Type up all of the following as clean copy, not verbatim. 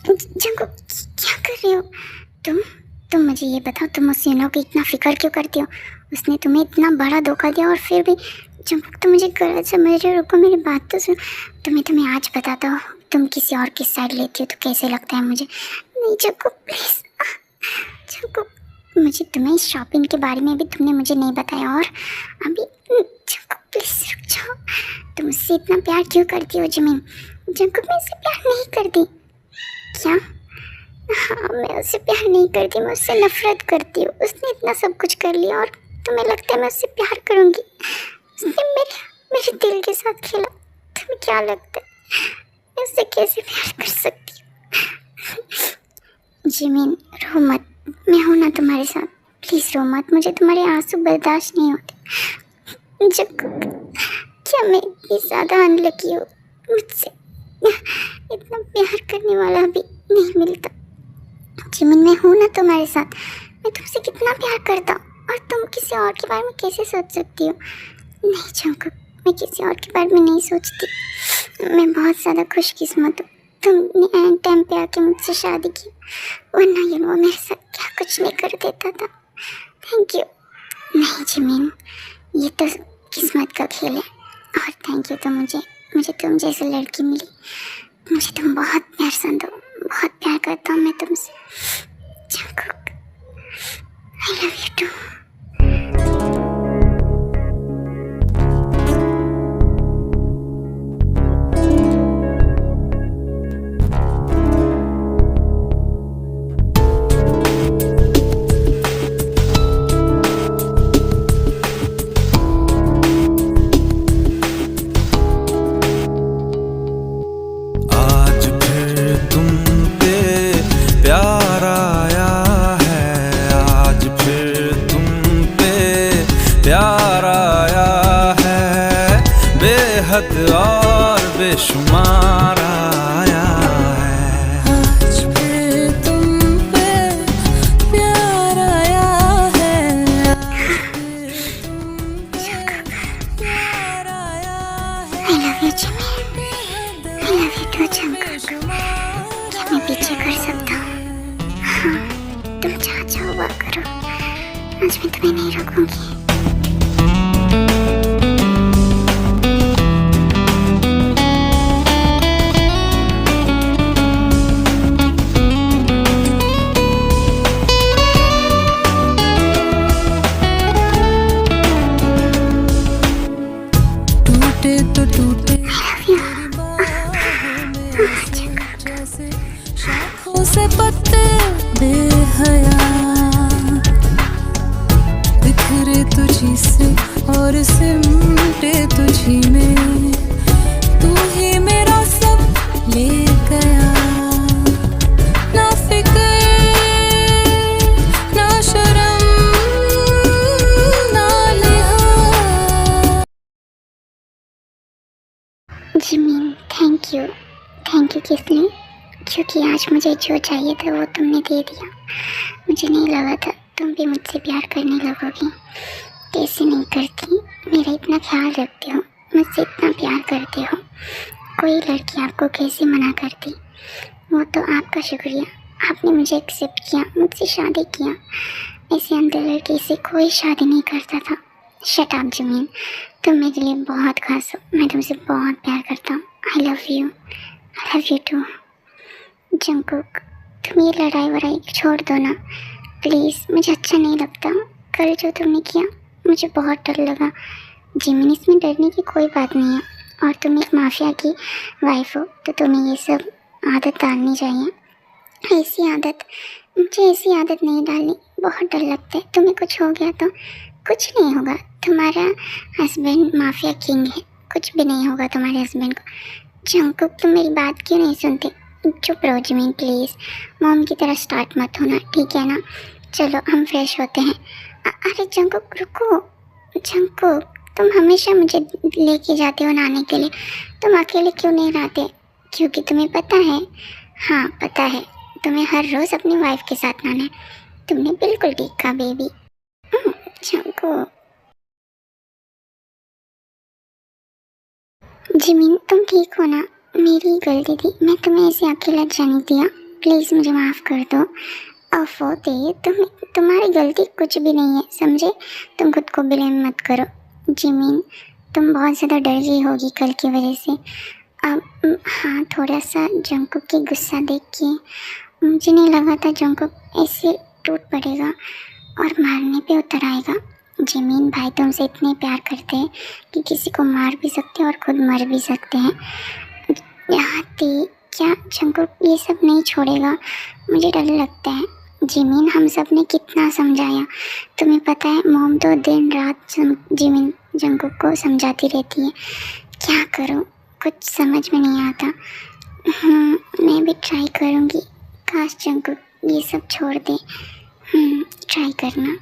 Jungkook क्या कर रहे हो तुम? मुझे ये बताओ, तुम उस यूनो की इतना फिक्र क्यों करती हो? उसने तुम्हें इतना बड़ा धोखा दिया और फिर भी जंगकुक तुम मुझे गलत समझ रहे हो। रुको, मेरी बात तो सुन। तुम्हें आज बताता हूँ, तुम किसी और की साइड लेती हो तो कैसे लगता है मुझे। नहीं जंगकुक प्लीज, जंगकुक मुझे तुम्हें शॉपिंग के बारे में भी तुमने मुझे नहीं बताया और अभी जंगकुक प्लीज रुक जाओ। तुम उससे इतना प्यार क्यों करती हो जिमिन? जंगकुक मैं उससे प्यार नहीं करती। क्या? हाँ, मैं उससे प्यार नहीं करती, मैं उससे नफरत करती हूँ। उसने इतना सब कुछ कर लिया और तुम्हें लगता है मैं उससे प्यार करूँगी? उसने मेरे दिल के साथ खेला। तुम्हें क्या लगता है मैं उससे कैसे प्यार कर सकती हूँ? जिमिन रो मत, मैं हूँ ना तुम्हारे साथ। प्लीज़ रो मत, मुझे तुम्हारे आंसू बर्दाश्त नहीं होते। जब क्या मैं इतनी ज़्यादा अनलकी हूँ? मुझसे इतना प्यार करने वाला भी नहीं मिलता। जिमिन मैं हूँ ना तुम्हारे साथ, मैं तुमसे कितना प्यार करता हूँ और तुम किसी और के बारे में कैसे सोच सकती हो? नहीं जंगकुक, मैं किसी और के बारे में नहीं सोचती। मैं बहुत ज़्यादा खुशकिस्मत हूँ, तुमने एंड टाइम पे आके मुझसे शादी की, वरना ये वो मेरे साथ क्या कुछ नहीं कर देता था। Thank you. नहीं जिमिन, ये तो किस्मत का खेल है और थैंक यू तो मुझे तुम जैसी लड़की मिली। मुझे तुम बहुत पसंद हो, बहुत प्यार करता हूँ मैं तुमसे। Jungkook I love you too. आज फिर तुम पे प्यार आया है, आज फिर तुम पे प्यार आया है, बेहद और बेशुमार आया है। आज फिर तुम पे प्यार आया है, प्यार आया है। I love you Jimin, I love you too Jungkook. क्या मैं पीछे कर सकता हूँ? हाँ, तुम जहाँ चाहो वहाँ करो, आज मैं तुम्हें नहीं रोकूंगी। टूटे तो टूटे जैसे शाखों से पत्ते बेहया, बिखरे तुझी से और सिमटे तुझी में, तू ही मेरा सब ले गया। ना फिक्र ना शर्म ना लिहाज। जिमिन थैंक यू किस लिए? क्योंकि आज मुझे जो चाहिए था वो तुमने दे दिया। मुझे नहीं लगा था तुम भी मुझसे प्यार करने लगोगी। कैसे नहीं करती, मेरा इतना ख्याल रखते हो, मुझसे इतना प्यार करते हो। कोई लड़की आपको कैसे मना करती? वो तो आपका शुक्रिया, आपने मुझे एक्सेप्ट किया, मुझसे शादी किया। ऐसे अंदर लड़की से कोई शादी नहीं करता था। शट अप जिमिन, तुम मेरे लिए बहुत खास हो, मैं तुमसे बहुत प्यार करता हूँ। I love you too. Jungkook तुम ये लड़ाई वड़ाई छोड़ दो ना प्लीज़, मुझे अच्छा नहीं लगता। कल जो तुमने किया मुझे बहुत डर लगा। जिमिन इसमें डरने की कोई बात नहीं है, और तुम एक माफिया की वाइफ हो तो तुम्हें ये सब आदत डालनी चाहिए। मुझे ऐसी आदत नहीं डालनी, बहुत डर लगता है। तुम्हें कुछ हो गया तो? कुछ नहीं होगा, तुम्हारा हस्बैंड माफिया किंग है, कुछ भी नहीं होगा तुम्हारे हस्बैंड को। जंगकुक तुम मेरी बात क्यों नहीं सुनते? चुप रहो जिमिन प्लीज़, मॉम की तरह स्टार्ट मत होना, ठीक है ना? चलो हम फ्रेश होते हैं। अरे जंगकुक रुको। जंगकुक तुम हमेशा मुझे लेके जाते हो नहाने के लिए, तुम अकेले क्यों नहीं नहाते? क्योंकि तुम्हें पता है, हाँ पता है, तुम्हें हर रोज़ अपनी वाइफ के साथ नहाना है। तुमने बिल्कुल ठीक कहा बेबी। जंगकुक जिमिन तुम ठीक हो ना? मेरी गलती थी, मैं तुम्हें ऐसे अकेला जाने दिया। प्लीज़ मुझे माफ़ कर दो। ओफो ते, तुम्हारी गलती कुछ भी नहीं है, समझे? तुम खुद को ब्लेम मत करो। जिमिन, तुम बहुत ज़्यादा डर गई होगी कल की वजह से। अब हाँ, थोड़ा सा जंकुक की गुस्सा देख के मुझे नहीं लगा था जंकुक ऐसे टूट पड़ेगा और मारने पे उतर आएगा। जिमिन भाई तुमसे इतने प्यार करते हैं कि किसी को मार भी सकते हैं और खुद मर भी सकते हैं। यहाँ क्या जंकुक ये सब नहीं छोड़ेगा? मुझे डर लगता है। जिमिन, हम सब ने कितना समझाया, तुम्हें पता है मॉम तो दिन रात जिमिन जंकुक को समझाती रहती है। क्या करूँ, कुछ समझ में नहीं आता। मैं भी ट्राई करूँगी, काश जंकुक ये सब छोड़ दे। ट्राई करना।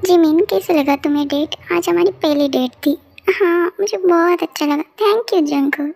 जिमिन, कैसे लगा तुम्हें डेट? आज हमारी पहली डेट थी। हाँ, मुझे बहुत अच्छा लगा। Thank you Jungkook.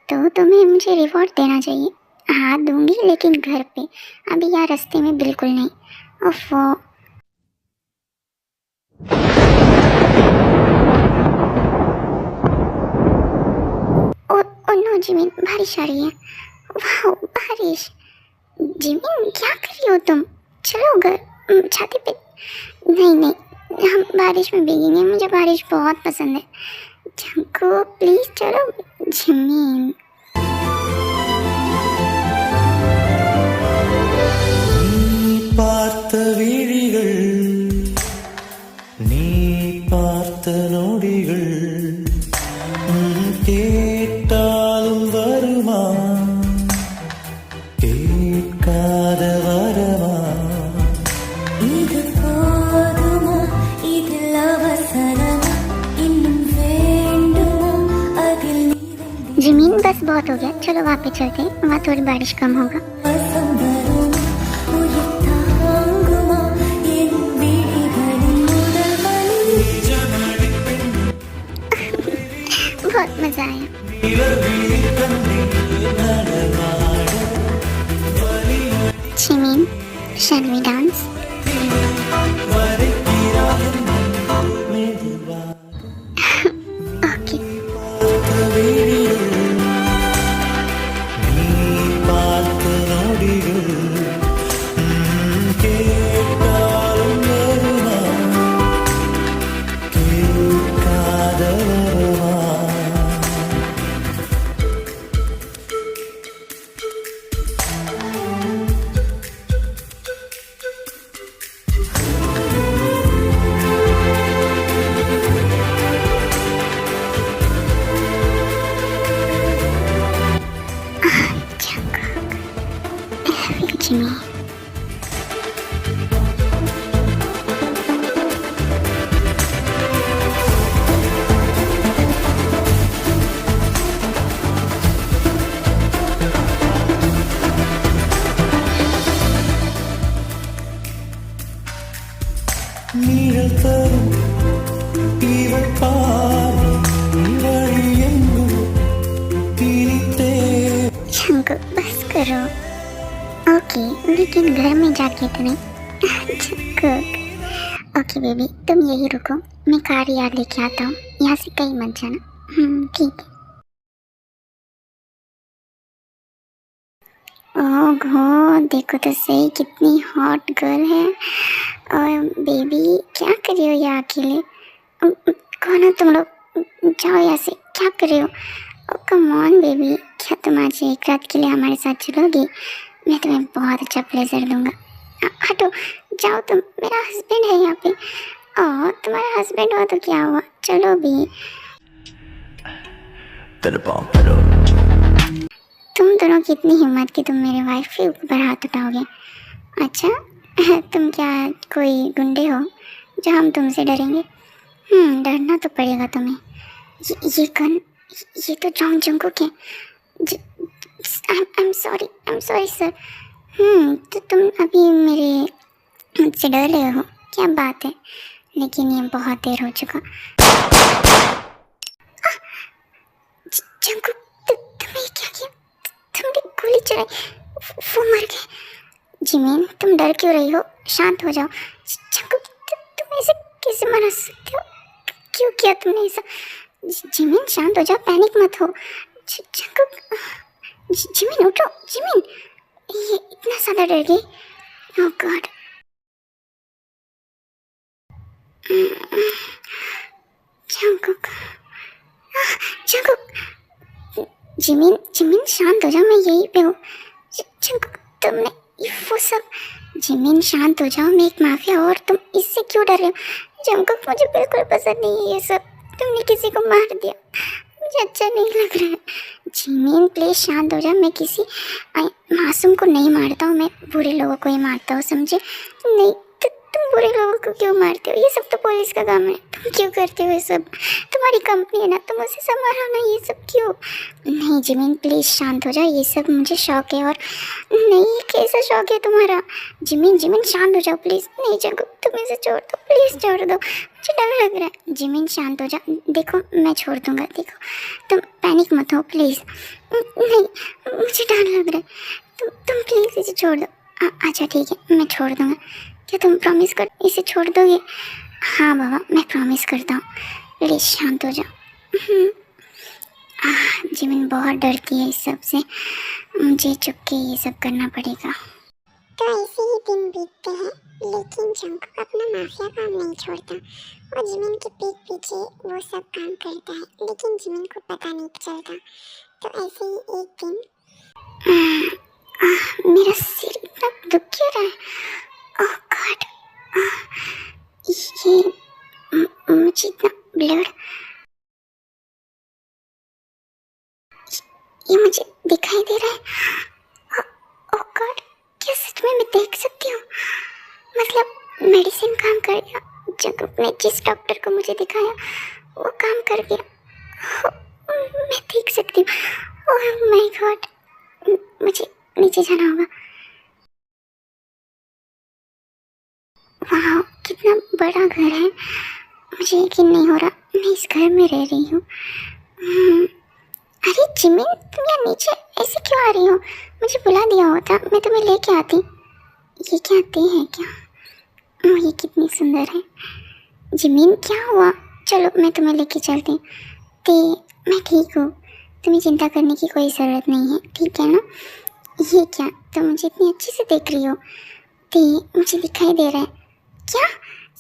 तो तुम्हें मुझे रिवॉर्ड देना चाहिए। हाँ दूंगी, लेकिन घर पे, अभी यहाँ रास्ते में बिल्कुल नहीं। ओफो। ओ नो जिमिन, बारिश आ रही है। वाह बारिश। जिमिन क्या कर रही हो तुम? चलो घर, छाती पे। नहीं, हम बारिश में भीगेंगे, मुझे बारिश बहुत पसंद है। जंको प्लीज चलो। जिमिन, பார்த்த விழிகள், நீ பார்த்த நொடிகள், கேட்டாலும் வருமா, கேட்காத வரமா? இது போதுமா, இதில் அவசரமா, இன்னும் வேண்டுமா, அதில் நீ जिमिन बस बहुत हो गया, चलो वहाँ पे चलते हैं, वहाँ थोड़ी बारिश कम होगा। வசம் வருமா, உயிர் தாங்குமா, என் விழிகளின் முதல் வலி. बहुत मजा आया। Jimin, shall we dance? Okay. நீ பார்த்த நொடிகள், கேட்டாலும் வருமா, கேட்காத வரமா? Jimmy. நீழல் தரும் இவள் பார்வை, வழி எங்கும் திரித்தே. जंकुक बस करो। ओके, लेकिन घर में जाके तो नहीं। जंकुक। ओके बेबी, तुम यही रुको, मैं कार याद लेके आता हूँ, यहाँ से कहीं मत जाना। ठीक है। ओहो, देखो तो सही कितनी हॉट गर्ल है। और बेबी क्या कर रही हो यहाँ अकेले? कौन हो तुम लोग? जाओ यहाँ से, क्या कर रही हो? कम ऑन बेबी, क्या तुम आज एक रात के लिए हमारे साथ चलोगी? मैं तुम्हें बहुत अच्छा प्लेजर दूंगा। हटो, जाओ तुम, मेरा हस्बैंड है यहाँ पे। और तुम्हारा हस्बैंड हुआ तो क्या हुआ, चलो भी। तुम दोनों की इतनी हिम्मत कि तुम मेरे वाइफ के ऊपर हाथ उठाओगे? अच्छा, तुम क्या कोई गुंडे हो जो हम तुमसे डरेंगे? डरना तो पड़ेगा तुम्हें। ये गन, ये तो जॉन जंकुक है। I'm sorry sir. तो तुम अभी मुझसे डर रहे हो, क्या बात है? लेकिन ये बहुत देर हो चुका। जंकुक, तुमने क्या किया? तुमने गोली चलाई, वो मर गए। जिमिन, तुम डर क्यों रही हो? शांत हो जाओ। जंकुक, तुम ऐसे कैसे मना सकते हो? क्यों किया तुमने ऐसा? जिमिन, शांत हो जाओ, पैनिक मत हो। जंकुक, जिमिन उठो। जिमिन, ये इतना ज़्यादा डर गई? ओह गॉड। जंकुक, जंकुक, जिमिन शांत हो जाओ, मैं यहीं पे हूँ। जंकुक, तुमने वो सब। जिमिन शांत हो जाओ, मैं एक माफिया हूँ और तुम इससे क्यों डर रहे हो? जंकुक, मुझे बिल्कुल पसंद नहीं है ये सब। तुमने किसी को मार दिया, मुझे अच्छा नहीं लग रहा है। जिमिन प्लीज शांत हो जाओ, मैं किसी मासूम को नहीं मारता हूँ, मैं बुरे लोगों को ही मारता हूँ, समझे? नहीं, तुम बुरे लोगों को क्यों मारते हो? ये सब तो पुलिस का काम है, तुम क्यों करते हो ये सब? तुम्हारी कंपनी है ना, तुम उसे संभालो ना, ये सब क्यों? नहीं जिमिन, प्लीज़ शांत हो जाओ, ये सब मुझे शौक है। और नहीं, कैसा शौक है तुम्हारा? जिमिन शांत हो जाओ प्लीज़। नहीं जंकुक, तुम इसे छोड़ दो, प्लीज़ छोड़ दो, मुझे डर लग रहा है। जिमिन शांत हो जाओ, देखो मैं छोड़ दूँगा, देखो तुम पैनिक मत हो प्लीज़। नहीं, मुझे डर लग रहा है, तुम प्लीज़ इसे छोड़ दो। अच्छा ठीक है, मैं छोड़ दूँगा। क्या तुम प्रॉमिस कर इसे छोड़ दोगे? हाँ बाबा, मैं प्रॉमिस करता हूँ, प्लीज़ शांत हो जाओ। जिमिन बहुत डरती है इस सब से, मुझे चुप के ये सब करना पड़ेगा। तो ऐसे ही दिन बीतते हैं, लेकिन जंकुक अपना माफिया काम नहीं छोड़ता और जिमिन के पीठ पीछे वो सब काम करता है, लेकिन जिमिन को पता नहीं चलता। तो ऐसे ही एक दिन मेरा सिर इतना दुख क्यों रहा है? ओह गॉड, ये मुझे इतना ब्लड, ये मुझे दिखाई दे रहा है। ओह गॉड, क्या सच में मैं देख सकती हूँ? मतलब मेडिसिन काम कर गया, जंकुक ने जिस डॉक्टर को मुझे दिखाया वो काम कर गया। मैं देख सकती हूँ। ओह माय गॉड, मुझे नीचे जाना होगा। वाह, कितना बड़ा घर है, मुझे यकीन नहीं हो रहा मैं इस घर में रह रही हूँ। अरे जिमिन, तुम यहाँ नीचे ऐसे क्यों आ रही हो? मुझे बुला दिया होता, मैं तुम्हें लेके आती। ये क्या आते हैं क्या? ये कितनी सुंदर है। जिमिन क्या हुआ? चलो मैं तुम्हें लेके चलती हूँ। मैं ठीक हूँ, तुम्हें चिंता करने की कोई ज़रूरत नहीं है, ठीक है ना? ये क्या, तुम मुझे इतनी अच्छी से देख रही हो? मुझे दिखाई दे रहा है क्या?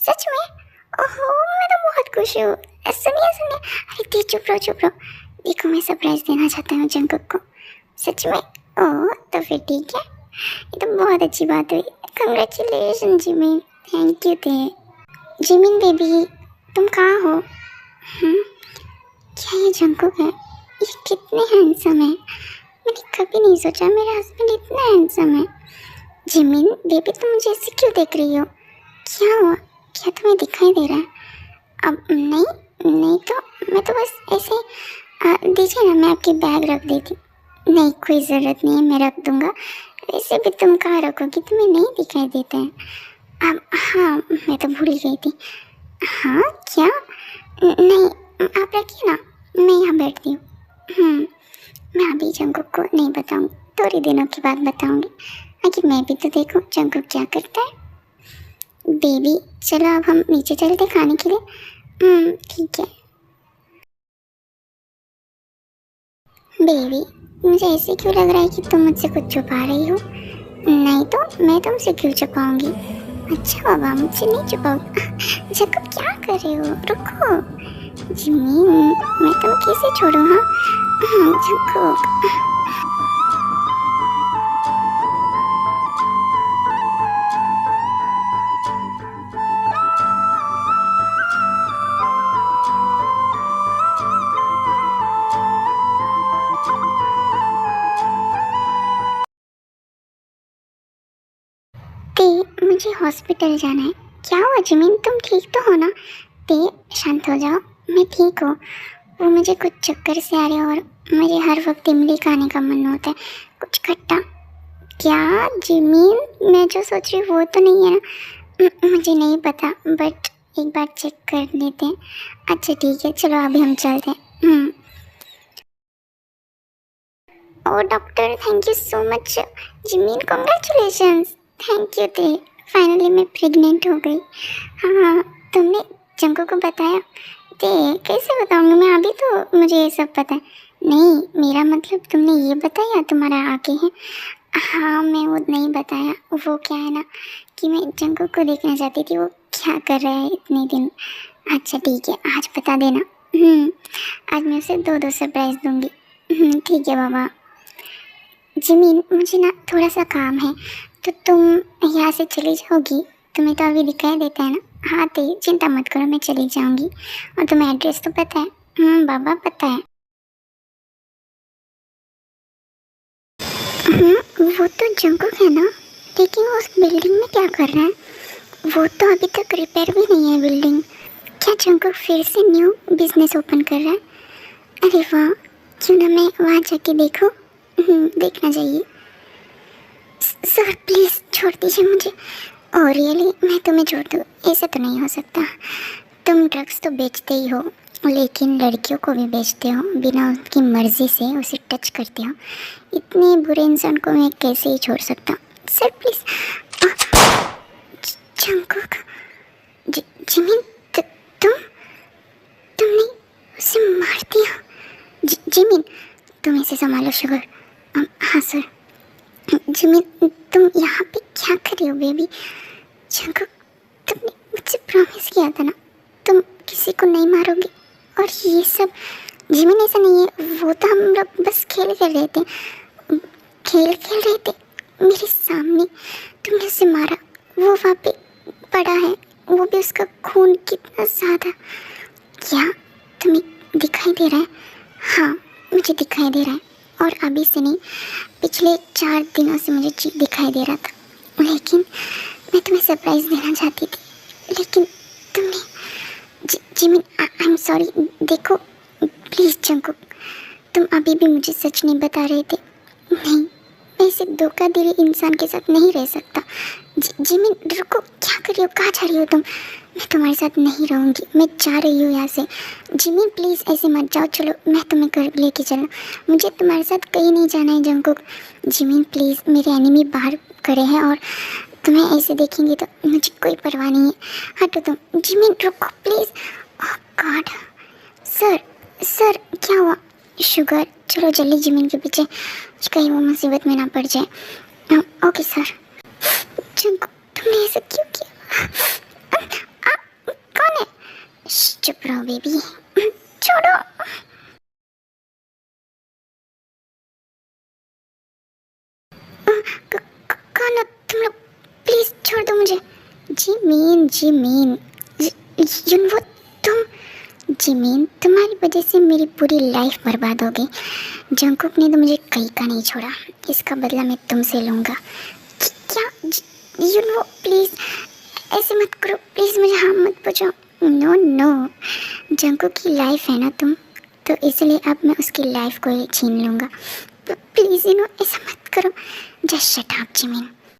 सच में? ओहो, मैं तो बहुत खुश हूँ। सुनिए, अरे चुप रहो। देखो, मैं सरप्राइज देना चाहता हूँ जंकुक को। सच में? ओह, तो फिर ठीक है, ये तो बहुत अच्छी बात हुई। Congratulation Jimin, thank you. Jimin baby, तुम कहाँ हो? क्या ये जंकुक है? ये कितने हैंडसम है, मैंने कभी नहीं सोचा मेरा हस्बैंड इतना हैंडसम है। जिमिन बेबी, तुम मुझे ऐसे क्यों देख रही हो? क्या हुआ? क्या तुम्हें दिखाई दे रहा है? अब नहीं तो मैं तो बस ऐसे दीजिए ना, मैं आपकी बैग रख देती। नहीं, कोई ज़रूरत नहीं है, मैं रख दूँगा। वैसे भी तुम कहाँ रखोगी, तुम्हें नहीं दिखाई देता है। अब हाँ, मैं तो भूल गई थी। हाँ क्या? नहीं, आप रखिए ना, मैं यहाँ बैठती हूँ। मैं अभी जंकुक को नहीं बताऊँगी, थोड़ी दिनों के बाद बताऊँगी। आखिर मैं भी तो देखूँ जंकुक क्या करता है। बेबी चलो अब हम नीचे चलते खाने के लिए। ठीक है। बेबी, मुझे ऐसे क्यों लग रहा है कि तुम मुझसे कुछ छुपा रही हो? नहीं तो मैं तुमसे क्यों छुपाऊंगी? अच्छा बाबा, मुझसे नहीं छुपाओगे? जंकुक क्या कर रहे हो? रुको। जिमिन, मैं तुम्हें कैसे छोड़ूँ? हाँ जंकुक। मुझे हॉस्पिटल जाना है। क्या हुआ जिमिन, तुम ठीक तो हो ना? शांत हो जाओ, मैं ठीक हूँ। वो मुझे कुछ चक्कर से आ रहे हैं और मुझे हर वक्त इमली खाने का मन होता है, कुछ खट्टा। क्या जिमीन, मैं जो सोच रही हूँ वो तो नहीं है ना? मुझे नहीं पता, बट एक बार चेक कर लेते हैं। अच्छा ठीक है, चलो अभी हम चलते हैं। Oh doctor, thank you so much. Jimin congratulations. Thank you थे, फाइनली मैं प्रेग्नेंट हो गई। हाँ, तुमने जंको को बताया? ते कैसे बताऊंगी मैं, अभी तो मुझे ये सब पता है। नहीं, मेरा मतलब तुमने ये बताया तुम्हारा आगे है? हाँ, मैं वो नहीं बताया। वो क्या है ना कि मैं जंको को देखना चाहती थी, वो क्या कर रहा है इतने दिन। अच्छा ठीक है, आज बता देना। आज मैं उसे 2 सरप्राइज़ दूंगी। ठीक है बाबा। जिमीन, मुझे ना थोड़ा सा काम है, तो तुम यहाँ से चली जाओगी? तुम्हें तो अभी दिखाई देता है ना? हाँ ते, चिंता मत करो, मैं चली जाऊँगी। और तुम्हें एड्रेस तो पता है? बाबा पता है। वो तो जंकुक है ना, लेकिन वो उस बिल्डिंग में क्या कर रहा है? वो तो अभी तक रिपेयर भी नहीं है बिल्डिंग। क्या जंकुक फिर से न्यू बिजनेस ओपन कर रहा है? अरे वाह, क्यों ना मैं वहाँ जाके देखूँ? देखना चाहिए। सर प्लीज़ छोड़ दीजिए मुझे। और रियली मैं तुम्हें छोड़ दूँ? ऐसा तो नहीं हो सकता। तुम ड्रग्स तो बेचते ही हो, लेकिन लड़कियों को भी बेचते हो, बिना उनकी मर्ज़ी से उसे टच करते हो। इतने बुरे इंसान को मैं कैसे ही छोड़ सकता हूँ? Sir please. जंकुक, जिमीन, तुमने उसे मार दिया? जिमीन, तुम इसे संभालो शुगर। हाँ सर। जिमीन, तुम यहाँ पे क्या कर रही हो बेबी? जंकुक, तुमने मुझसे प्रॉमिस किया था ना तुम किसी को नहीं मारोगे, और ये सब। जिमीन ऐसा नहीं है, वो तो हम लोग बस खेल खेल रहे थे, मेरे सामने तुमने उसे मारा। वो वहाँ पे पड़ा है, वो भी उसका खून कितना ज़्यादा। क्या तुम्हें दिखाई दे रहा है? हाँ, मुझे दिखाई दे रहा है, और अभी से नहीं, पिछले 4 दिनों से मुझे दिखाई दे रहा था। लेकिन मैं तुम्हें सरप्राइज़ देना चाहती थी, लेकिन तुमने। Jimin, I am sorry. देखो प्लीज़ जंकुक, तुम अभी भी मुझे सच नहीं बता रहे थे। नहीं, मैं ऐसे धोखाधड़ी इंसान के साथ नहीं रह सकता। जिमीन रुको, क्या कर रही हो? कहाँ जा रही हो तुम? मैं तुम्हारे साथ नहीं रहूँगी, मैं जा रही हूँ यहाँ से। जिमीन प्लीज़ ऐसे मत जाओ, चलो मैं तुम्हें घर लेके चलूँ। मुझे तुम्हारे साथ कहीं नहीं जाना है जंकुक। जिमीन प्लीज़, मेरे एनिमी बाहर खड़े हैं और तुम्हें ऐसे देखेंगे तो मुझे कोई परवाह नहीं है। हटो तुम। जिमीन रुको प्लीज़। Oh God. सर क्या हुआ? शुगर, चलो जल्दी जिमीन के पीछे, कहीं वो मुसीबत में ना पड़ जाए। Okay sir. जंकुक, तुमने ऐसा क्यों किया? कौन है? चुप रहो बेबी, छोड़ो। कौन हो तुम लोग? प्लीज़ छोड़ दो मुझे। जिमीन, वो तुम। जिमीन, तुम्हारी वजह से मेरी पूरी लाइफ बर्बाद हो गई। जंकुक ने तो मुझे कहीं का नहीं छोड़ा, इसका बदला मैं तुमसे लूँगा। क्या? वो प्लीज़ ऐसे मत करो, प्लीज़ मुझे हाँ मत पूछो। नो, जंकुक की लाइफ है ना तुम, तो इसलिए अब मैं उसकी लाइफ को ही छीन लूँगा। प्लीज़ ऐसा मत करो। Just shut up Jimin.